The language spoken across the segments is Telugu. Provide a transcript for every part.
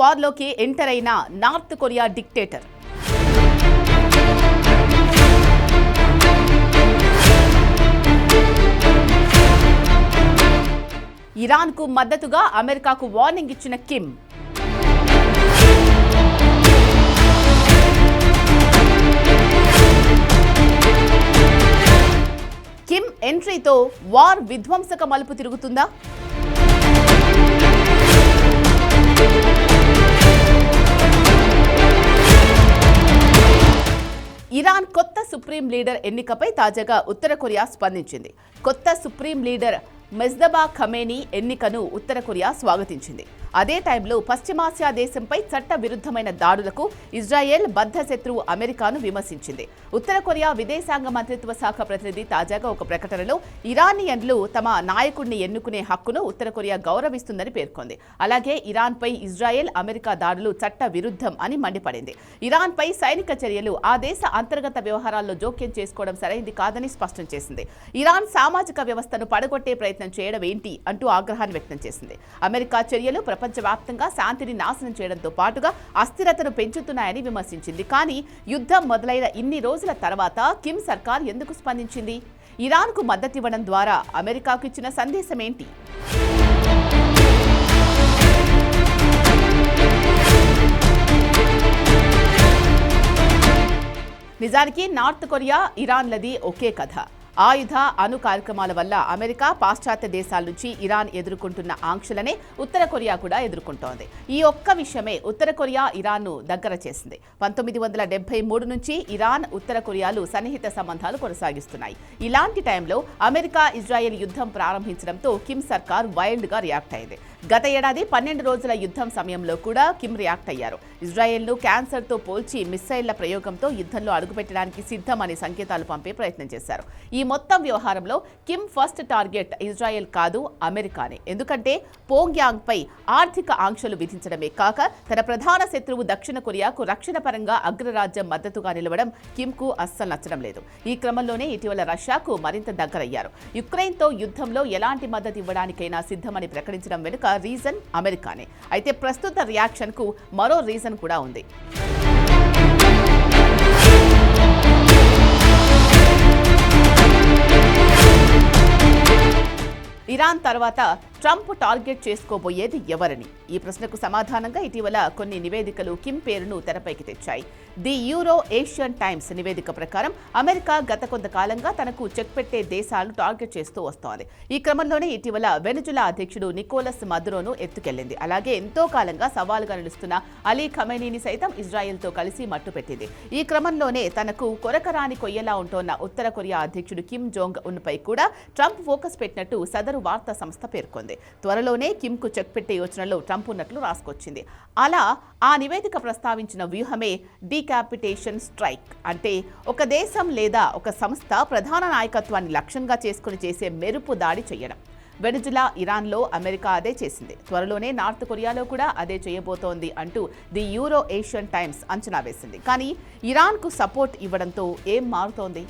వార్లోకి ఎంటర్ అయిన నార్త్ కొరియా డిక్టేటర్. ఇరాన్కు మద్దతుగా అమెరికాకు వార్నింగ్ ఇచ్చిన కిమ్. కిమ్ ఎంట్రీతో వార్ విధ్వంసక మలుపు తిరుగుతుందా? ఇరాన్ కొత్త సుప్రీం లీడర్ ఎన్నికపై తాజాగా ఉత్తర కొరియా స్పందించింది. కొత్త సుప్రీం లీడర్ మెజ్తబా ఖమేనీ ఎన్నికను ఉత్తర కొరియా స్వాగతించింది. అదే టైంలో పశ్చిమాసియా దేశంపై చట్ట విరుద్ధమైన దాడులకు ఇజ్రాయెల్ బద్ధ శత్రువు అమెరికాను విమర్శించింది. ఉత్తర కొరియా విదేశాంగ మంత్రిత్వ శాఖ ప్రతినిధి తాజాగా ఒక ప్రకటనలో ఇరానియన్లు తమ నాయకుడిని ఎన్నుకునే హక్కును ఉత్తర కొరియా గౌరవిస్తుందని పేర్కొంది. అలాగే ఇరాన్పై ఇజ్రాయెల్ అమెరికా దాడులు చట్ట విరుద్ధం అని మండిపడింది. ఇరాన్పై సైనిక చర్యలు ఆ దేశ అంతర్గత వ్యవహారాల్లో జోక్యం చేసుకోవడం సరైంది కాదని స్పష్టం చేసింది. ఇరాన్ సామాజిక వ్యవస్థను పడగొట్టే ప్రయత్నం చేయడం ఏంటి అంటూ ఆగ్రహాన్ని వ్యక్తం చేసింది. అమెరికా చర్యలు ప్రపంచవ్యాప్తంగా శాంతిని నాశనం చేయడంతో పాటుగా అస్థిరతను పెంచుతున్నాయని విమర్శించింది. కానీ యుద్ధం మొదలైన ఇన్ని రోజుల తర్వాత కిమ్ సర్కార్ ఎందుకు స్పందించింది? ఇరాన్కు మద్దతివ్వడం ద్వారా అమెరికాకు ఇచ్చిన సందేశం ఏంటి? నిజానికి నార్త్ కొరియా ఇరాన్లది ఒకే కథ. ఆయుధ అణు కార్యక్రమాల వల్ల అమెరికా పాశ్చాత్య దేశాల నుంచి ఇరాన్ ఎదుర్కొంటున్న ఆంక్షలనే ఉత్తర కొరియా కూడా ఎదుర్కొంటోంది. ఈ ఒక్క విషయమే ఉత్తర కొరియా ఇరాన్ను దగ్గర చేసింది. 1973 నుంచి ఇరాన్ ఉత్తర కొరియాలు సన్నిహిత సంబంధాలు కొనసాగిస్తున్నాయి. ఇలాంటి టైంలో అమెరికా ఇజ్రాయెల్ యుద్ధం ప్రారంభించడంతో కిమ్ సర్కార్ వైల్డ్గా రియాక్ట్ అయింది. గత ఏడాది 12 రోజుల యుద్ధం సమయంలో కూడా కిమ్ రియాక్ట్ అయ్యారు. ఇజ్రాయెల్ను క్యాన్సర్తో పోల్చి మిస్సైళ్ల ప్రయోగంతో యుద్ధంలో అడుగుపెట్టడానికి సిద్ధమనే సంకేతాలు పంపే ప్రయత్నం చేశారు. ఈ మొత్తం వ్యవహారంలో కిమ్ ఫస్ట్ టార్గెట్ ఇజ్రాయెల్ కాదు, అమెరికానే. ఎందుకంటే పోంగ్యాంగ్ పై ఆర్థిక ఆంక్షలు విధించడమే కాక తన ప్రధాన శత్రువు దక్షిణ కొరియాకు రక్షణ పరంగా అగ్రరాజ్యం మద్దతుగా నిలవడం కిమ్కు అస్సలు నచ్చడం లేదు. ఈ క్రమంలోనే ఇటీవల రష్యాకు మరింత దగ్గరయ్యారు. యుక్రెయిన్తో యుద్ధంలో ఎలాంటి మద్దతు ఇవ్వడానికైనా సిద్ధమని ప్రకటించడం వెనుక రీజన్ అమెరికానే. అయితే ప్రస్తుత రియాక్షన్ కు మరో రీజన్ కూడా ఉంది. ఇరాన్ తర్వాత ట్రంప్ టార్గెట్ చేసుకోబోయేది ఎవరని? ఈ ప్రశ్నకు సమాధానంగా ఇటీవల కొన్ని నివేదికలు కిమ్ పేరును తెరపైకి తెచ్చాయి. ది యూరో ఏషియన్ టైమ్స్ నివేదిక ప్రకారం అమెరికా గత కొంతకాలంగా తనకు చెక్ పెట్టే దేశాలను టార్గెట్ చేస్తూ వస్తోంది. ఈ క్రమంలోనే ఇటీవల వెనజులా అధ్యక్షుడు నికోలస్ మదురోను ఎత్తుకెళ్లింది. అలాగే ఎంతో కాలంగా సవాలుగా నిలుస్తున్న అలీ ఖమేనీని సైతం ఇజ్రాయెల్తో కలిసి మట్టుపెట్టింది. ఈ క్రమంలోనే తనకు కొరకరాని కొయ్యలా ఉంటోన్న ఉత్తర కొరియా అధ్యక్షుడు కిమ్ జోంగ్ ఉన్ పై కూడా ట్రంప్ ఫోకస్ పెట్టినట్టు సదరు వార్తా సంస్థ పేర్కొంది. త్వరలోనే కిమ్ కు చెక్ పెట్టే యోచనలో ట్రంప్ ఉన్నట్లు రాసుకొచ్చింది. అలా ఆ నివేదిక ప్రస్తావించిన వ్యూహమే డీకాపిటేషన్ స్ట్రైక్. అంటే ఒక దేశం లేదా ఒక సంస్థ ప్రధాన నాయకత్వాన్ని లక్ష్యంగా చేసుకుని చేసే మెరుపు దాడి చేయడం. వెనజులా, ఇరాన్లో అమెరికా అదే చేసింది. త్వరలోనే నార్త్ కొరియాలో కూడా అదే చేయబోతోంది అంటూ ది యూరో ఏషియన్ టైమ్స్ అంచనా వేసింది. కానీ ఇరాన్కు సపోర్ట్ ఇవ్వడంతో ఏం మారుతోంది?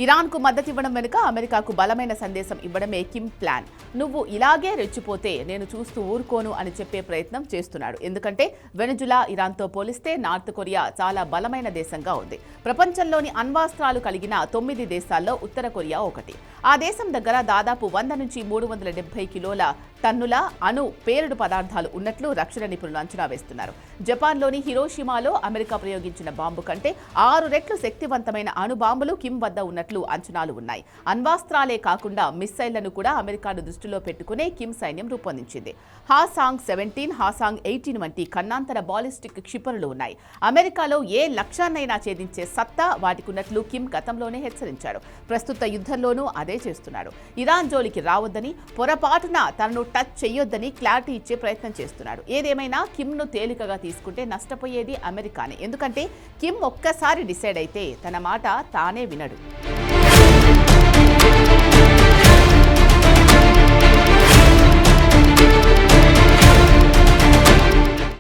ఇరాన్కు మద్దతివ్వడం వెనుక అమెరికాకు బలమైన సందేశం ఇవ్వడమే కిమ్ ప్లాన్. నువ్వు ఇలాగే రెచ్చిపోతే నేను చూస్తూ ఊరుకోను అని చెప్పే ప్రయత్నం చేస్తున్నాడు. ఎందుకంటే వెనజులా, ఇరాన్తో పోలిస్తే నార్త్ కొరియా చాలా బలమైన దేశంగా ఉంది. ప్రపంచంలోని అణ్వాస్త్రాలు కలిగిన 9 దేశాల్లో ఉత్తర కొరియా ఒకటి. ఆ దేశం దగ్గర దాదాపు 100 నుంచి 370 కిలోల టన్నుల అణు పేలుడు పదార్థాలు ఉన్నట్లు రక్షణ నిపుణులు అంచనా వేస్తున్నారు. జపాన్లోని హిరోషిమాలో అమెరికా ప్రయోగించిన బాంబు కంటే 6 రెట్లు శక్తివంతమైన అణు బాంబులు కిమ్ వద్ద ఉన్నట్లు అంచనాలు ఉన్నాయి. అణ్వాస్త్రాలే కాకుండా మిస్సైళ్లను కూడా అమెరికాను దృష్టిలో పెట్టుకునే కిమ్ సైన్యం రూపొందించింది. హాసాంగ్ 17, హాసాంగ్ 18 వంటి ఖండాంతర బాలిస్టిక్ క్షిపణులు ఉన్నాయి. అమెరికాలో ఏ లక్ష్యాన్నైనా ఛేదించే సత్తా వాటికున్నట్లు కిమ్ గతంలోనే హెచ్చరించాడు. ప్రస్తుత యుద్ధంలోనూ అదే చేస్తున్నాడు. ఇరాన్ జోలికి రావద్దని, పొరపాటున తనను టచ్ చేయొద్దని క్లారిటీ ఇచ్చే ప్రయత్నం చేస్తున్నాడు. ఏదేమైనా కిమ్ను తేలికగా తీసుకుంటే నష్టపోయేది అమెరికానే. ఎందుకంటే కిమ్ ఒక్కసారి డిసైడ్ అయితే తన మాట తానే వినడు.